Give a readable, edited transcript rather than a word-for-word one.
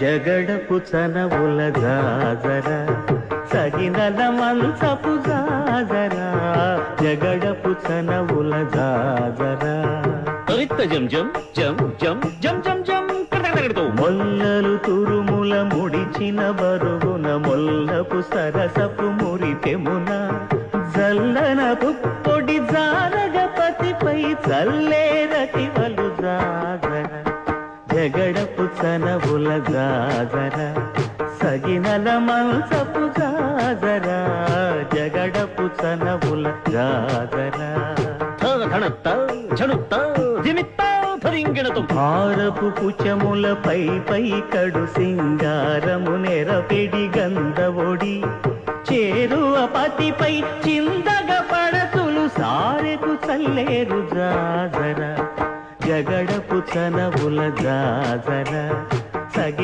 జగడపు చనవుల జాజర సగినల మంచపు జాజర జగడపు చనవుల జాజర జం జం జం జం జం జం జం మొల్లలు తురుముల ముడిచిన బరుగున మొల్లపు సరసపు మురితెమున జల్లన పుప్పొడి జారగపతిపై చల్లేరతివలు జాజర జగడపు చనవుల జాజర సగినల మంచపు జాజర జగడపు చనవుల జాజర హారపు పుచములపై పై కడు సింగారము నెరపెడి గంధవొడి చేరువ పతిపై చిందగ పడతులు సారెకు చల్లేరు జాజర జగడపు చనవుల జాజర సగి